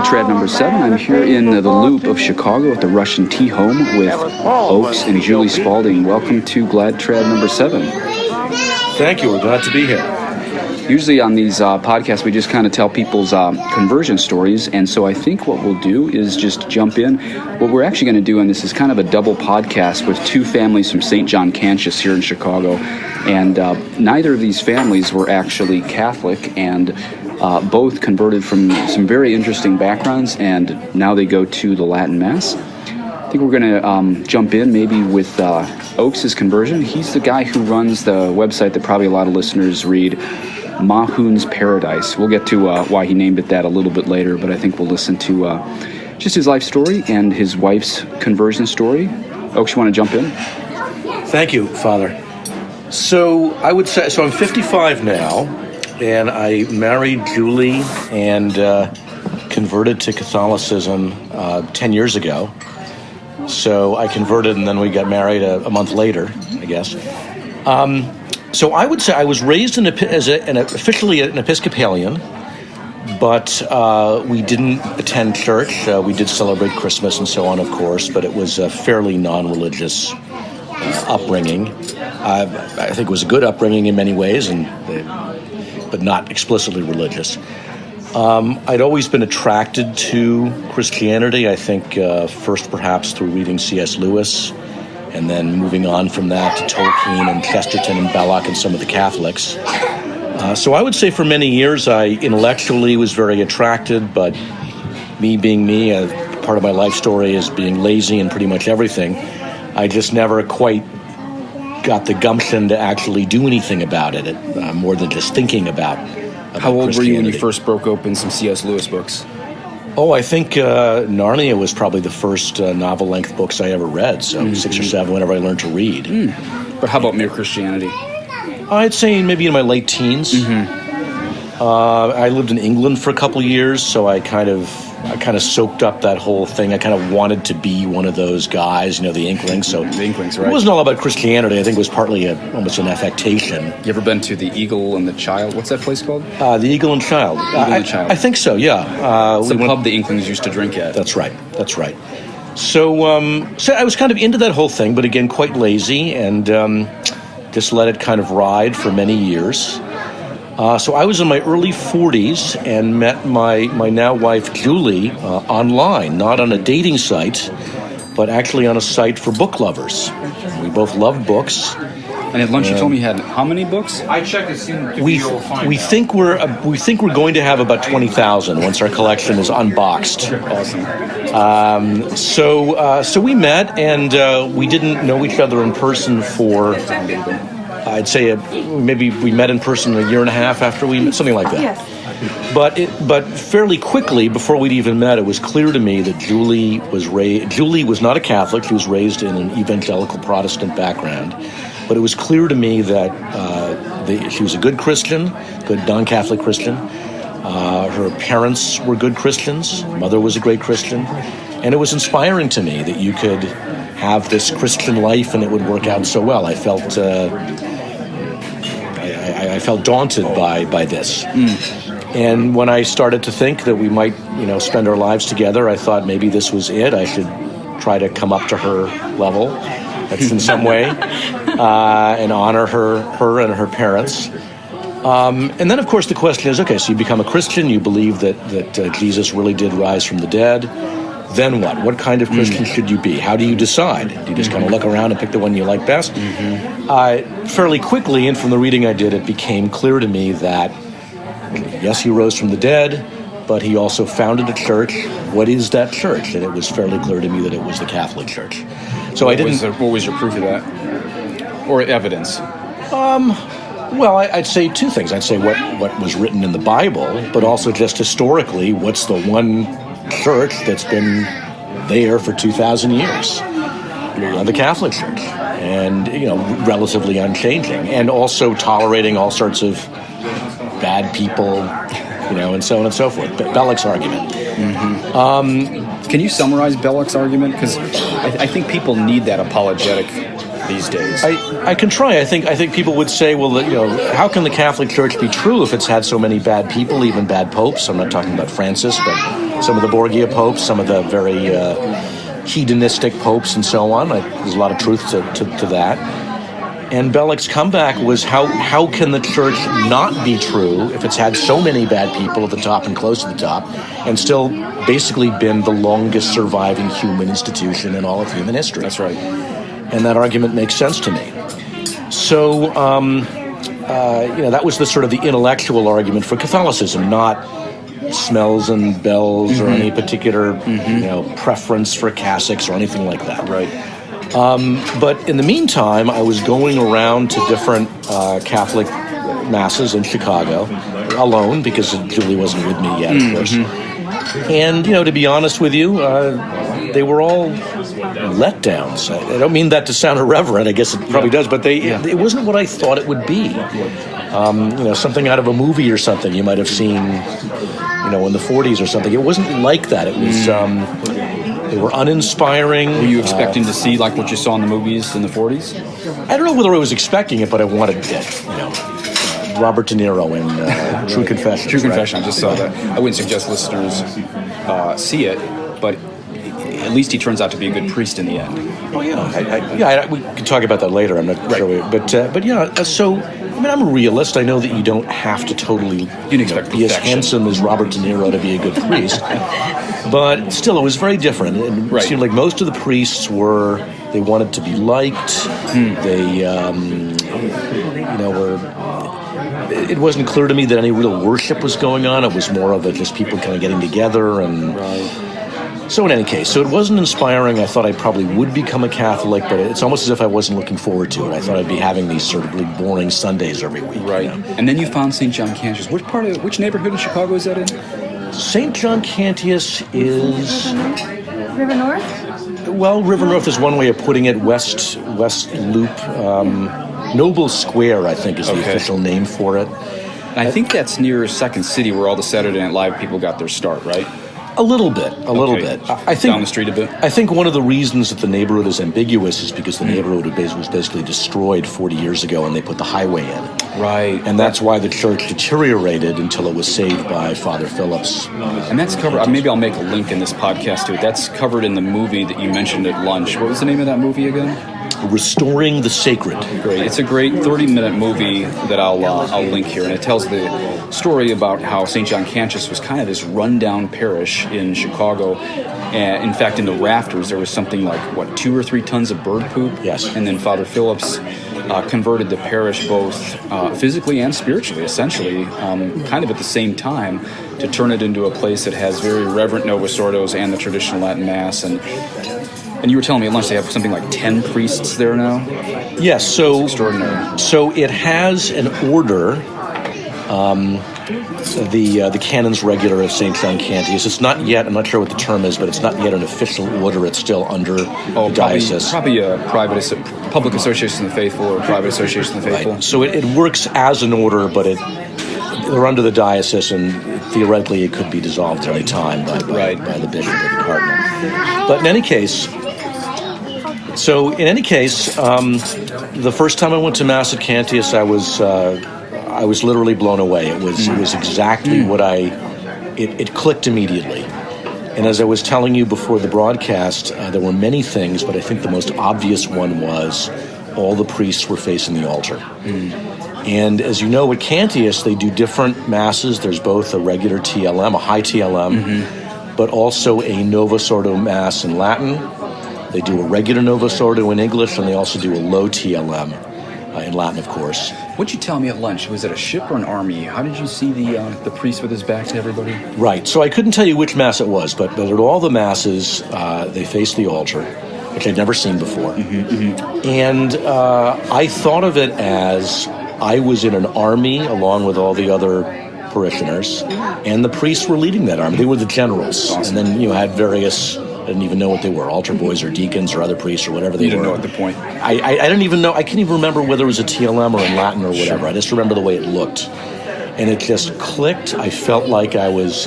GLADTRAD number 7. I'm here in the Loop of Chicago at the Russian Tea Home with Oaks and Julie Spalding. Welcome to GLADTRAD number 7. Thank you. We're glad to be here. Usually on these podcasts, we just kind of tell people's conversion stories, and so I think what we'll do is just jump in. What we're actually going to do on this is kind of a double podcast with two families from St. John Cantius here in Chicago, and neither of these families were actually Catholic, and both converted from some very interesting backgrounds, and now they go to the Latin Mass. I think we're going to jump in maybe with Oaks' conversion. He's the guy who runs the website that probably a lot of listeners read, Mahoun's Paradise. We'll get to why he named it that a little bit later, but I think we'll listen to just his life story and his wife's conversion story. Oaks, you want to jump in? Thank you, Father. So I would say, I'm 55 now, and I married Julie and converted to Catholicism 10 years ago. So I converted, and then we got married a month later, I guess. So I would say I was raised officially an Episcopalian, but we didn't attend church. We did celebrate Christmas and so on, of course, but it was a fairly non-religious upbringing. I think it was a good upbringing in many ways, but not explicitly religious. I'd always been attracted to Christianity, I think first perhaps through reading C.S. Lewis, and then moving on from that to Tolkien and Chesterton and Belloc and some of the Catholics. So I would say for many years I intellectually was very attracted, but me being me, part of my life story is being lazy in pretty much everything. I just never quite got the gumption to actually do anything about it, more than just thinking about How old were you when you first broke open some C.S. Lewis books? Oh, I think Narnia was probably the first novel-length books I ever read, so 6 or 7 whenever I learned to read. But how about mere Christianity? I'd say maybe in my late teens. I lived in England for a couple of years, so I kind of soaked up that whole thing. I kind of wanted to be one of those guys, the Inklings. So the Inklings, right? It wasn't all about Christianity. I think it was partly almost an affectation. You ever been to the Eagle and the Child? What's that place called? The Eagle and Child. I think so, yeah. It's a pub the Inklings used to drink at. That's right. So I was kind of into that whole thing, but again, quite lazy, and just let it kind of ride for many years. So I was in my early 40s and met my now wife, Julie, online, not on a dating site, but actually on a site for book lovers. We both love books. And at lunch you told me you had how many books? I checked it. We think we're going to have about 20,000 once our collection is unboxed. Awesome. So we met, and we didn't know each other in person for, I'd say maybe we met in person a year and a half after we met, something like that. Yes. But fairly quickly, before we'd even met, it was clear to me that Julie was not a Catholic. She was raised in an evangelical Protestant background. But it was clear to me that she was a good Christian, good non-Catholic Christian. Her parents were good Christians. Mother was a great Christian. And it was inspiring to me that you could have this Christian life and it would work out so well. I felt I felt daunted by this. And when I started to think that we might, spend our lives together, I thought maybe this was it. I should try to come up to her level. That's in some way, and honor her and her parents. And then, of course, the question is, okay, so you become a Christian, you believe that Jesus really did rise from the dead. Then what? What kind of Christian should you be? How do you decide? Do you just kind of look around and pick the one you like best? Fairly quickly, and from the reading I did, it became clear to me that, yes, he rose from the dead, but he also founded a church. What is that church? And it was fairly clear to me that it was the Catholic Church. So what was your proof of that? Or evidence? Well, I'd say two things. I'd say what was written in the Bible, but also just historically, what's the one church that's been there for 2,000 years? The Catholic Church. And, relatively unchanging. And also tolerating all sorts of bad people, and so on and so forth. Belloc's argument. Can you summarize Belloc's argument? Because I think people need that apologetic these days. I can try. I think people would say, well, how can the Catholic Church be true if it's had so many bad people, even bad popes? I'm not talking about Francis, but some of the Borgia popes, some of the very hedonistic popes, and so on. There's a lot of truth to that. And Bellick's comeback was how can the church not be true if it's had so many bad people at the top and close to the top, and still basically been the longest surviving human institution in all of human history. That's right. And that argument makes sense to me. So, that was the sort of the intellectual argument for Catholicism, not smells and bells or any particular, preference for cassocks or anything like that. Right. But in the meantime, I was going around to different Catholic masses in Chicago, alone, because Julie wasn't with me yet, of course. And, to be honest with you, they were all letdowns. I don't mean that to sound irreverent, I guess it probably does, but it wasn't what I thought it would be. Something out of a movie or something you might have seen, in the 40s or something. It wasn't like that. It was... They were uninspiring. Were you expecting to see like what you saw in the movies in the 40s? I don't know whether I was expecting it, but I wanted it. Robert De Niro in True Confession. True Confession. I just saw that. I wouldn't suggest listeners see it, but at least he turns out to be a good priest in the end. Oh yeah, we can talk about that later. I'm not sure, but yeah. So I'm a realist. I know that you don't have to totally be as handsome as Robert De Niro to be a good priest. But still, it was very different. It seemed like most of the priests they wanted to be liked. They, it wasn't clear to me that any real worship was going on. It was more of just people kind of getting together. And so in any case, so it wasn't inspiring. I thought I probably would become a Catholic, but it's almost as if I wasn't looking forward to it. I thought I'd be having these sort of really boring Sundays every week. Right. And then you found St. John Cantius. Which neighborhood in Chicago is that in? St. John Cantius is... River North? Well, River North is one way of putting it. West Loop. Noble Square, I think, is the official name for it. I think that's near Second City, where all the Saturday Night Live people got their start, right? A little bit. I think down the street a bit. I think one of the reasons that the neighborhood is ambiguous is because the neighborhood was basically destroyed 40 years ago, and they put the highway in. Right. And that's why the church deteriorated until it was saved by Father Phillips. And that's covered. Maybe I'll make a link in this podcast to it. That's covered in the movie that you mentioned at lunch. What was the name of that movie again? Restoring the Sacred. Great. It's a great 30-minute movie that I'll link here, and it tells the story about how St. John Cantius was kind of this rundown parish in Chicago. And in fact, in the rafters, there was something like, 2 or 3 tons of bird poop? Yes. And then Father Phillips converted the parish both physically and spiritually, essentially, kind of at the same time, to turn it into a place that has very reverent Novus Ordos and the traditional Latin Mass. And you were telling me at lunch they have something like 10 priests there now? Yes, so it's extraordinary. So it has an order, the Canons Regular of St. John Cantius. It's not yet, I'm not sure what the term is, but it's not yet an official order. It's still under the diocese. Probably a public association of the faithful or private association of the faithful. Right. So it works as an order, but they're under the diocese, and theoretically it could be dissolved at any time by the bishop or the cardinal. But in any case... the first time I went to Mass at Cantius, I was literally blown away. It was exactly what it clicked immediately. And as I was telling you before the broadcast, there were many things, but I think the most obvious one was all the priests were facing the altar. And as you know, at Cantius, they do different masses. There's both a regular TLM, a high TLM, but also a Novus Ordo Mass in Latin. They do a regular Novus Ordo in English, and they also do a low TLM in Latin, of course. What'd you tell me at lunch? Was it a ship or an army? How did you see the priest with his back to everybody? Right. So I couldn't tell you which Mass it was, but at all the Masses, they face the altar, which I'd never seen before. And I thought of it as I was in an army along with all the other parishioners, and the priests were leading that army. They were the generals. Awesome. And then you had various... I didn't even know what they were, altar boys or deacons or other priests or whatever they were. You didn't know at the point. I didn't even know. I can't even remember whether it was a TLM or in Latin or whatever. Sure. I just remember the way it looked. And it just clicked. I felt like I was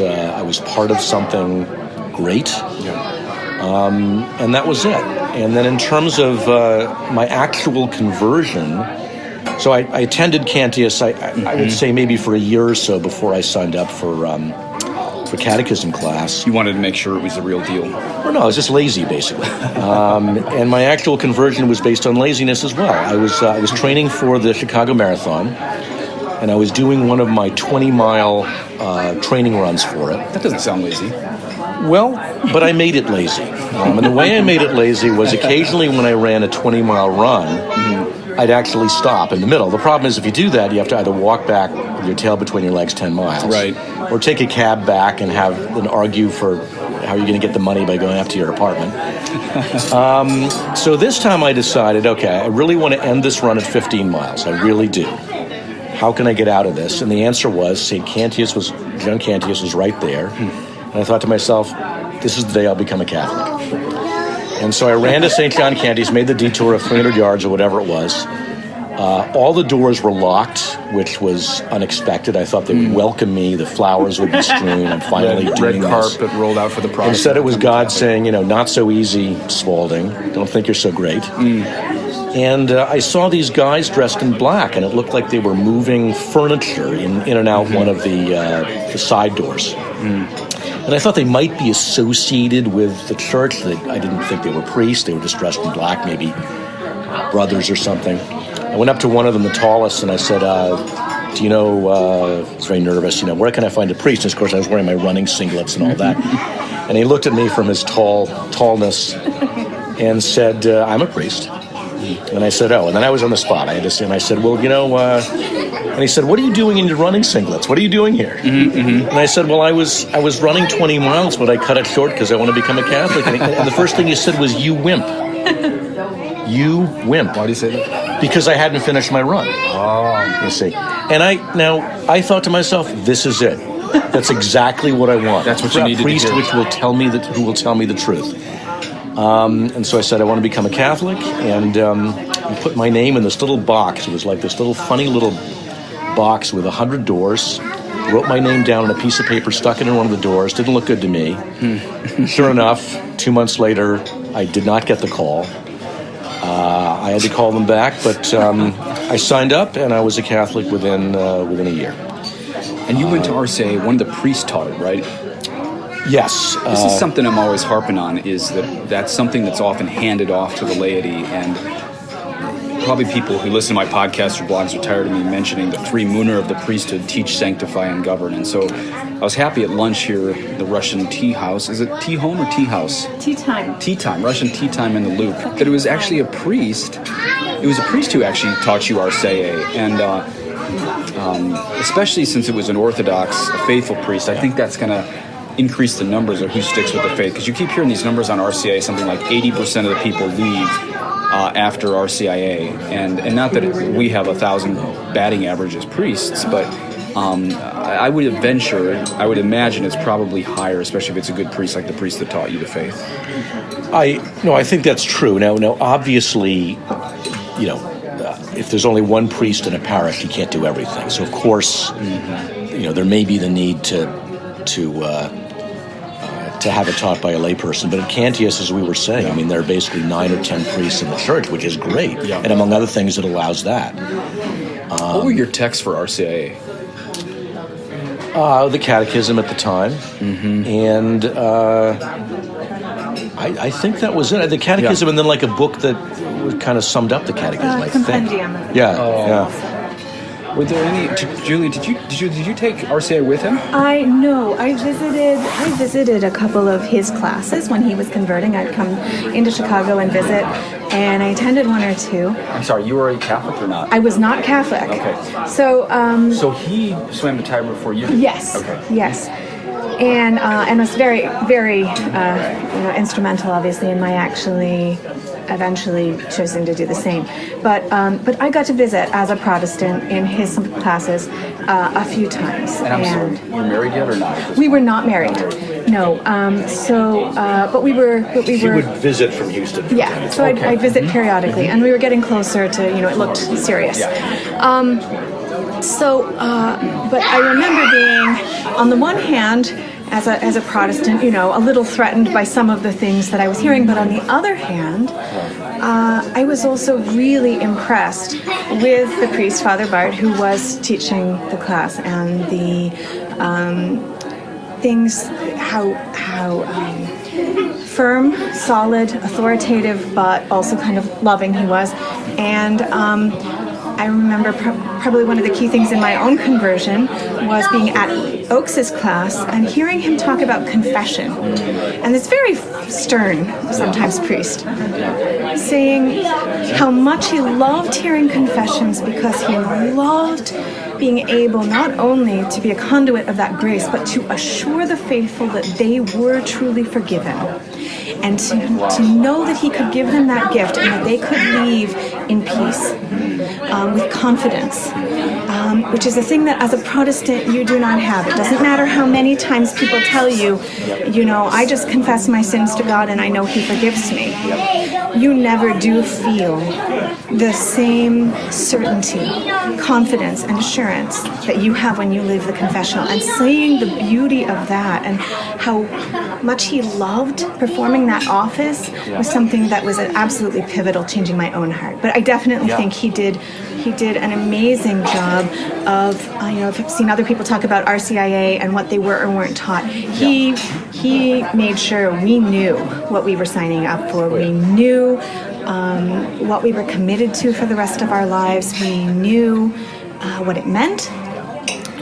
part of something great. Yeah. And that was it. And then in terms of my actual conversion, so I attended Cantius, I would say maybe for a year or so before I signed up for for catechism class. You wanted to make sure it was the real deal. Well, no, I was just lazy, basically. And my actual conversion was based on laziness as well. I was training for the Chicago Marathon, and I was doing one of my 20-mile training runs for it. That doesn't sound lazy. Well, but I made it lazy. And the way I made it lazy was occasionally when I ran a 20-mile run, I'd actually stop in the middle. The problem is if you do that, you have to either walk back with your tail between your legs 10 miles. Right. Or take a cab back and argue for how you're going to get the money by going up to your apartment. So this time I decided, okay, I really want to end this run at 15 miles. I really do. How can I get out of this? And the answer was John Cantius was right there. And I thought to myself, this is the day I'll become a Catholic. And so I ran to St. John Canty's, made the detour of 300 yards or whatever it was. All the doors were locked, which was unexpected. I thought they would welcome me. The flowers would be strewn. I'm finally doing red this. carpet rolled out for the Protestant. Instead, it was God saying, not so easy, Spalding. Don't think you're so great. And I saw these guys dressed in black, and it looked like they were moving furniture in and out one of the side doors. And I thought they might be associated with the church. I didn't think they were priests. They were just dressed in black, maybe brothers or something. I went up to one of them, the tallest, and I said, do you know, I was very nervous, where can I find a priest? And of course, I was wearing my running singlets and all that. And he looked at me from his tallness and said, I'm a priest. And I said, oh. And then I was on the spot. And I said, well, and he said, what are you doing in your running singlets? What are you doing here? And I said, well, I was running 20 miles, but I cut it short because I want to become a Catholic. And the first thing he said was, you wimp. You wimp. Why do you say that? Because I hadn't finished my run. Oh. You see. And I thought to myself, this is it. That's exactly what I want. That's what you need to do. A priest who will tell me the truth. And so I said, I want to become a Catholic, and I put my name in this little box. It was like this little funny little box with 100 doors. Wrote my name down on a piece of paper, stuck it in one of the doors. Didn't look good to me. Sure enough, 2 months later, I did not get the call. I had to call them back, but I signed up, and I was a Catholic within a year. And you went to RCA. One of the priests taught it, right? Yes. This is something I'm always harping on, is that's something that's often handed off to the laity, and probably people who listen to my podcast or blogs are tired of me mentioning the three-mooner of the priesthood: teach, sanctify, and govern. And so I was happy at lunch here at the Russian tea house. Is it tea home or tea house? Tea time. Tea time, Russian tea time in the Loop. That it was actually a priest. It was a priest who actually taught you RCA, and especially since it was an Orthodox, a faithful priest, I think that's going to increase the numbers of who sticks with the faith, because you keep hearing these numbers on RCA. Something like 80% of the people leave after RCIA, and not that we have 1,000 batting average as priests, but I would imagine it's probably higher, especially if it's a good priest like the priest that taught you the faith. I think that's true. Now, obviously, if there's only one priest in a parish, you can't do everything. So, of course, there may be the need to have it taught by a layperson. But at Cantius, as we were saying, there are basically 9 or 10 priests in the church, which is great. Yeah. And among other things, it allows that. What were your texts for RCIA? The catechism at the time. And I think that was it. The catechism, and then like a book that kind of summed up the catechism, I think. Compendium. Yeah. Were there any, Julie? Did you take RCA with him? I visited a couple of his classes when he was converting. I'd come into Chicago and visit, and I attended one or two. I'm sorry, you were a Catholic or not? I was not Catholic. Okay. So he swam the Tiber before you did? Yes. Okay. Yes. And was very, very instrumental, obviously, in my eventually choosing to do the same. But I got to visit as a Protestant in his classes a few times. And I'm sorry, you were married yet or not? We were not married. No. But we were. She would visit from Houston. Yeah. So I'd visit periodically, and we were getting closer to. It looked serious. Yeah. But I remember being, on the one hand, as a Protestant, a little threatened by some of the things that I was hearing, but on the other hand, I was also really impressed with the priest, Father Bart, who was teaching the class, and things, how firm, solid, authoritative, but also kind of loving he was. And I remember probably one of the key things in my own conversion was being at Oakes's class and hearing him talk about confession. And this very stern, sometimes priest, saying how much he loved hearing confessions because he loved being able not only to be a conduit of that grace, but to assure the faithful that they were truly forgiven. And to know that he could give them that gift and that they could leave in peace, with confidence, which is a thing that as a Protestant you do not have. It doesn't matter how many times people tell you, I just confess my sins to God and I know he forgives me. You never do feel the same certainty, confidence, and assurance that you have when you live the confessional. And seeing the beauty of that and how much he loved performing that office was something that was absolutely pivotal, changing my own heart. But I definitely think he did an amazing job of, I've seen other people talk about RCIA and what they were or weren't taught. He made sure we knew what we were signing up for. We knew what we were committed to for the rest of our lives. We knew what it meant.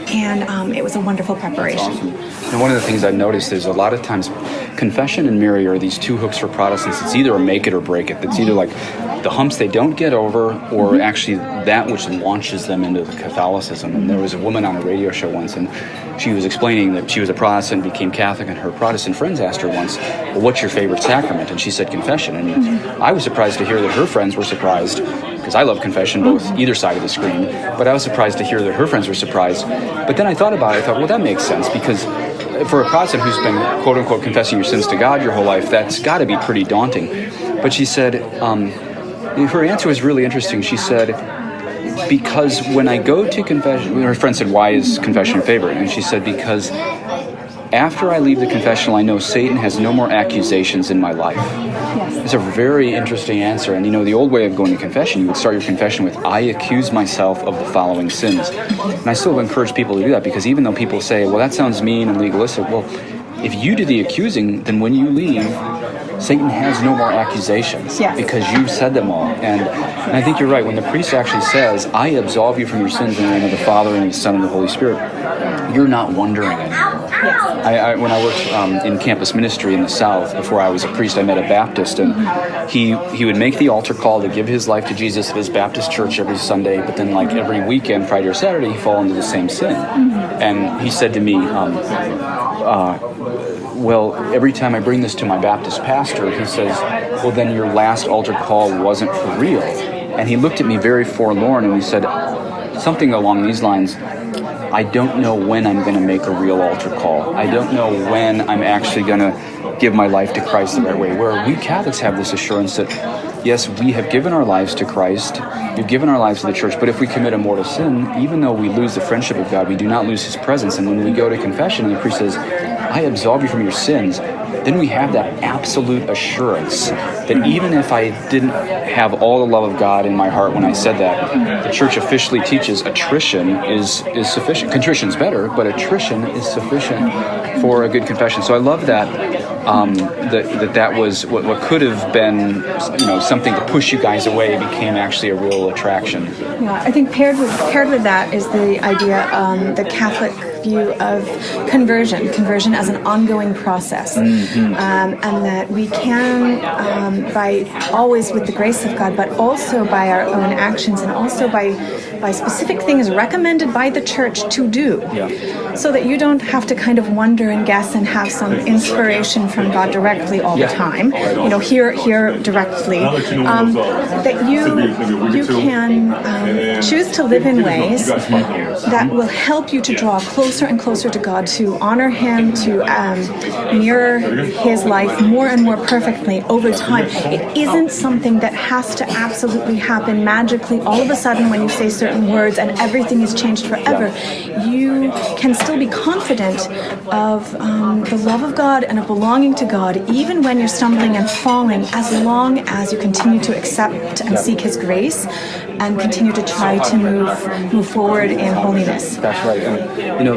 And it was a wonderful preparation. Awesome. And one of the things I've noticed is a lot of times confession and Mary are these two hooks for Protestants. It's either a make it or break it. It's either like the humps they don't get over or actually that which launches them into the Catholicism. And there was a woman on a radio show once and she was explaining that she was a Protestant, became Catholic, and her Protestant friends asked her once, well, what's your favorite sacrament? And she said confession. And I was surprised to hear that her friends were surprised, because I love confession, both either side of the screen, but I was surprised to hear that her friends were surprised. But then I thought about it, I thought, well, that makes sense, because for a Protestant who's been, quote unquote, confessing your sins to God your whole life, that's got to be pretty daunting. But she said, her answer was really interesting. She said, because when I go to confession, her friend said, why is confession your favorite? And she said, because after I leave the confessional, I know Satan has no more accusations in my life. Yes. It's a very interesting answer. And the old way of going to confession, you would start your confession with, I accuse myself of the following sins. And I still encourage people to do that, because even though people say, well, that sounds mean and legalistic, well, if you do the accusing, then when you leave, Satan has no more accusations because you said them all. And I think you're right. When the priest actually says, I absolve you from your sins in the name of the Father and the Son and the Holy Spirit, you're not wondering anymore. When I worked in campus ministry in the South, before I was a priest, I met a Baptist, and he would make the altar call to give his life to Jesus at his Baptist church every Sunday, but then like every weekend, Friday or Saturday, he'd fall into the same sin. And he said to me, well, every time I bring this to my Baptist pastor, he says, well, then your last altar call wasn't for real. And he looked at me very forlorn and he said something along these lines, I don't know when I'm going to make a real altar call. I don't know when I'm actually going to give my life to Christ the right way. Where we Catholics have this assurance that, yes, we have given our lives to Christ, we've given our lives to the church, but if we commit a mortal sin, even though we lose the friendship of God, we do not lose his presence. And when we go to confession and the priest says, I absolve you from your sins, then we have that absolute assurance that even if I didn't have all the love of God in my heart when I said that, the church officially teaches attrition is sufficient. Contrition's better, but attrition is sufficient for a good confession. So I love that that was what could have been something to push you guys away became actually a real attraction. Yeah, I think paired with that is the idea, the Catholic view of conversion as an ongoing process, and that we can, by always with the grace of God, but also by our own actions and also by specific things recommended by the church to do, so that you don't have to kind of wonder and guess and have some inspiration from God directly all the time, hear directly, that you can choose to live in ways that will help you to draw closer and closer to God, to honor him, to mirror his life more and more perfectly over time. It isn't something that has to absolutely happen magically all of a sudden when you say certain words and everything is changed forever. You can still be confident of the love of God and of belonging to God, even when you're stumbling and falling, as long as you continue to accept and seek his grace and continue to try to move forward in holiness. That's right. And,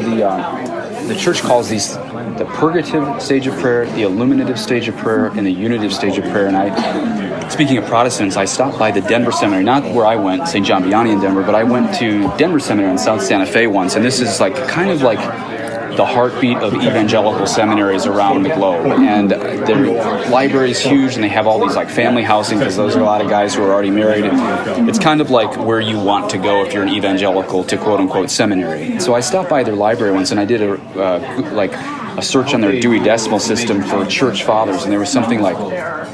the church calls these the purgative stage of prayer, the illuminative stage of prayer, and the unitive stage of prayer. And speaking of Protestants, I stopped by the Denver Seminary, not where I went, St. John Vianney in Denver, but I went to Denver Seminary in South Santa Fe once, and this is kind of like the heartbeat of evangelical seminaries around the globe. And their library is huge, and they have all these family housing, because those are a lot of guys who are already married. And it's kind of like where you want to go if you're an evangelical to quote unquote seminary. So I stopped by their library once, and I did a search on their Dewey Decimal System for church fathers, and there was something like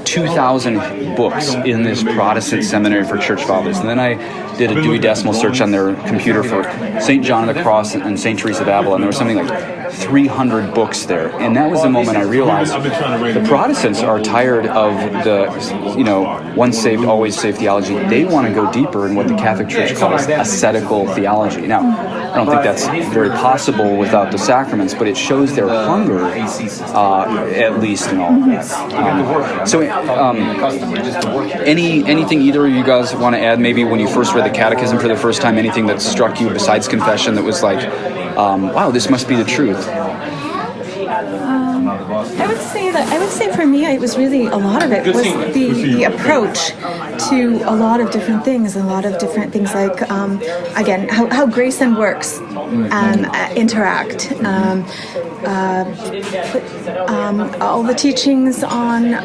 2,000 books in this Protestant seminary for church fathers. And then I did a Dewey Decimal search on their computer for St. John of the Cross and St. Teresa of Avila, and there was something like 300 books there. And that was the moment I realized the Protestants are tired of the, once saved, always saved theology. They want to go deeper in what the Catholic Church calls ascetical theology. Now, I don't think that's very possible without the sacraments, but it shows their hunger, at least in all of that. Anything either of you guys want to add? Maybe when you first read the Catechism for the first time, anything that struck you besides confession that was wow, this must be the truth? I would say for me, it was really a lot of it was the approach to a lot of different things, like again how grace and works interact, all the teachings on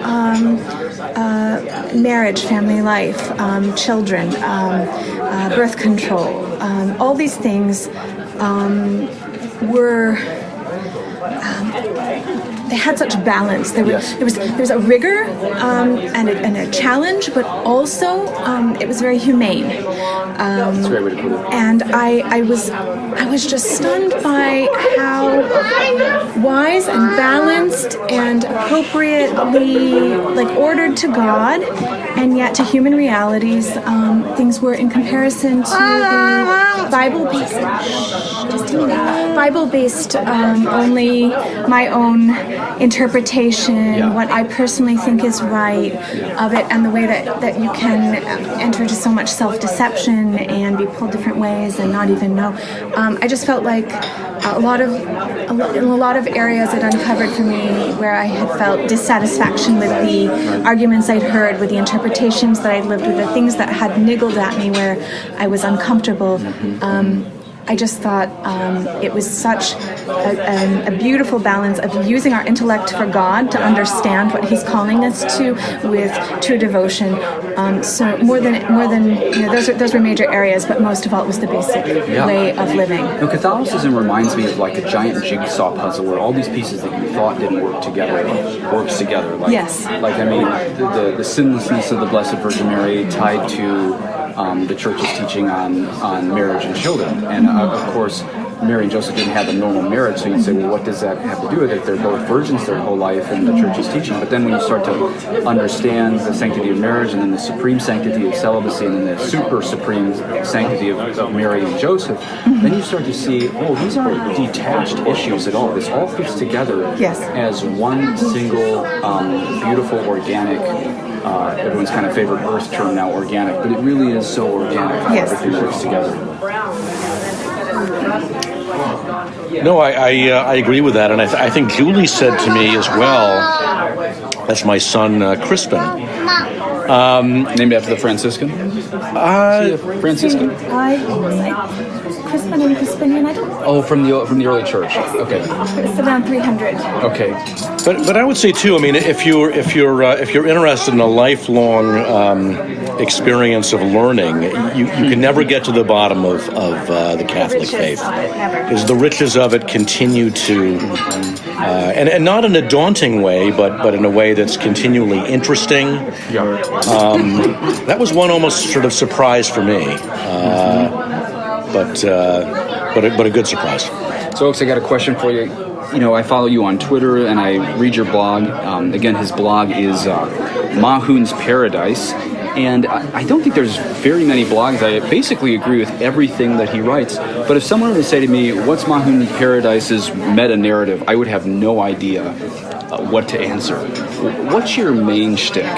marriage, family life, children, birth control, all these things were. They had such balance. There was a rigor and a challenge, but also it was very humane. That's a great way to put it. And I was just stunned by how wise and balanced and appropriately ordered to God, and yet to human realities, things were in comparison to the Bible-based, only my own interpretation, what I personally think is right of it, and the way that you can enter into so much self-deception and be pulled different ways and not even know. I just felt like in a lot of areas it uncovered for me where I had felt dissatisfaction with the arguments I'd heard, with the interpretations that I'd lived with, the things that had niggled at me where I was uncomfortable. I just thought it was such a beautiful balance of using our intellect for God to understand what He's calling us to with true devotion. So more than those were major areas, but most of all, it was the basic way of living. Catholicism reminds me of like a giant jigsaw puzzle where all these pieces that you thought didn't work together works together. Yes. The sinlessness of the Blessed Virgin Mary tied to the Church's teaching on marriage and children, and of course Mary and Joseph didn't have a normal marriage, so you'd say, well, what does that have to do with it? They're both virgins their whole life, and the Church's teaching. But then when you start to understand the sanctity of marriage, and then the supreme sanctity of celibacy, and then the super supreme sanctity of Mary and Joseph, then you start to see, these aren't detached issues at all. This all fits together as one single beautiful organic. Everyone's kind of favorite earth term now, organic, but it really is so organic how everything works together. No, I agree with that, and I think Julie said to me as well, that's my son Crispin. Named after the Franciscan? Franciscan? Crispin and Crispinian, I don't. Oh, from the early church. Okay. It's around 300. Okay. But I would say too. I mean, if you're interested in a lifelong experience of learning, you can never get to the bottom of the Catholic faith. Because the riches of it continue to, and not in a daunting way, but in a way that's continually interesting. That was one almost sort of surprise for me. But a good surprise. So, Oaks, I got a question for you. I follow you on Twitter and I read your blog. Again, his blog is Mahoun's Paradise. And I don't think there's very many blogs. I basically agree with everything that he writes. But if someone were to say to me, what's Mahoun's Paradise's meta-narrative, I would have no idea what to answer. What's your main shtick?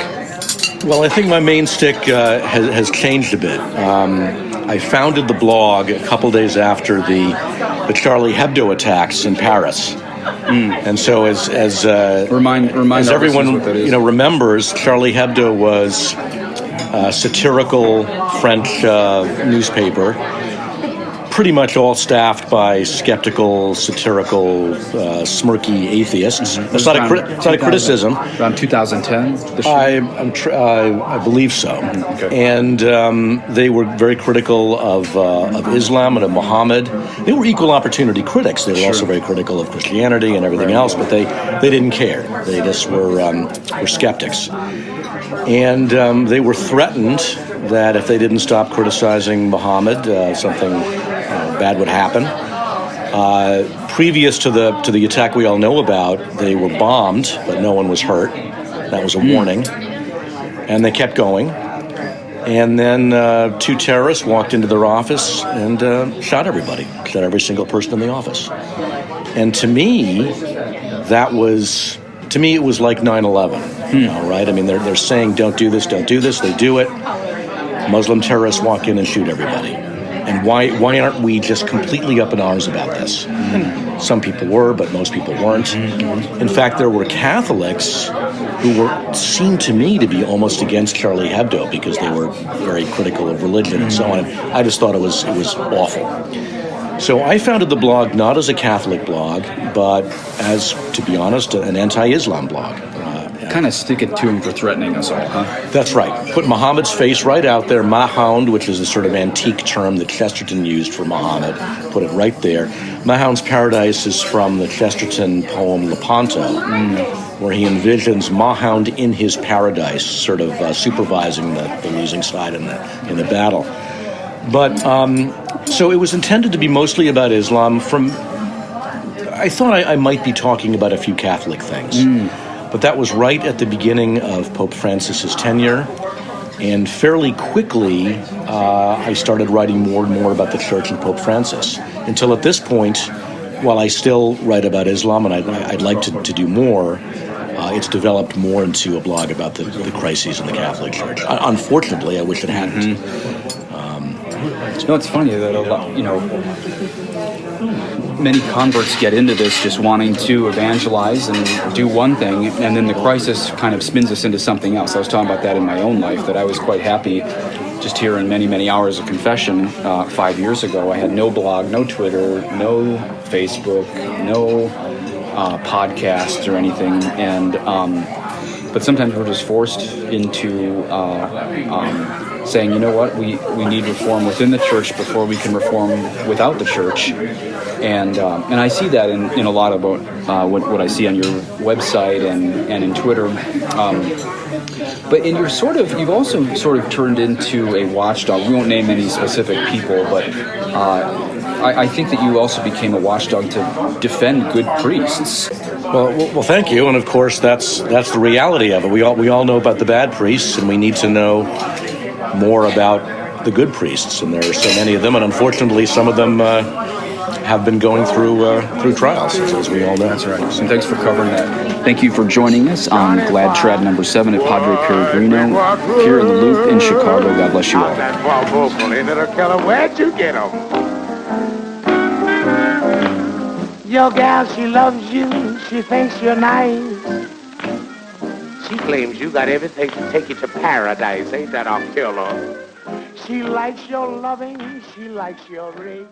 Well, I think my main shtick has changed a bit. I founded the blog a couple days after the the Charlie Hebdo attacks in Paris. And so as Remind as our everyone listeners what that is. remembers, Charlie Hebdo was a satirical French newspaper, pretty much all staffed by skeptical, satirical, smirky atheists. That's not a criticism. Around 2010? I believe so. Okay. And they were very critical of Islam and of Muhammad. They were equal opportunity critics. They were also very critical of Christianity and everything else, but they didn't care. They just were skeptics. And they were threatened that if they didn't stop criticizing Muhammad, something bad would happen. Previous to the attack we all know about, they were bombed, but no one was hurt. That was a warning. And they kept going. And then two terrorists walked into their office and shot everybody, shot every single person in the office. And to me, it was like 9/11, right? I mean, they're saying, don't do this, they do it. Muslim terrorists walk in and shoot everybody. And why aren't we just completely up in arms about this? Some people were, but most people weren't. In fact, there were Catholics who seemed to me to be almost against Charlie Hebdo because they were very critical of religion and so on. I just thought it was awful. So I founded the blog not as a Catholic blog, but as, to be honest, an anti-Islam blog. Kind of stick it to him for threatening us all, huh? That's right. Put Muhammad's face right out there. Mahound, which is a sort of antique term that Chesterton used for Muhammad, put it right there. Mahound's paradise is from the Chesterton poem Lepanto, where he envisions Mahound in his paradise, sort of supervising the losing side in the battle. But so it was intended to be mostly about Islam. I thought I might be talking about a few Catholic things. But that was right at the beginning of Pope Francis's tenure, and fairly quickly I started writing more and more about the Church and Pope Francis, until at this point, while I still write about Islam, and I'd like to do more, it's developed more into a blog about the crises in the Catholic Church. Unfortunately, I wish it hadn't. It's funny that many converts get into this just wanting to evangelize and do one thing, and then the crisis kind of spins us into something else. I was talking about that in my own life, that I was quite happy just here in many, many hours of confession 5 years ago. I had no blog, no Twitter, no Facebook, no podcasts or anything, and but sometimes we're just forced into saying, you know what, we need reform within the church before we can reform without the church. And I see that in a lot about what I see on your website and in Twitter. But you've also sort of turned into a watchdog. We won't name any specific people, but I think that you also became a watchdog to defend good priests. Well, thank you. And of course, that's the reality of it. We all know about the bad priests, and we need to know more about the good priests. And there are so many of them, and unfortunately, some of them have been going through trials, as we all know. That's right. So thanks for covering that. Thank you for joining us on GLADTRAD number 7 at Padre Peregrino here in the Loop in Chicago. God bless you all. Where'd you get 'em? Your gal, she loves you. She thinks you're nice. She claims you got everything to take you to paradise. Ain't that a killer? She likes your loving. She likes your ring.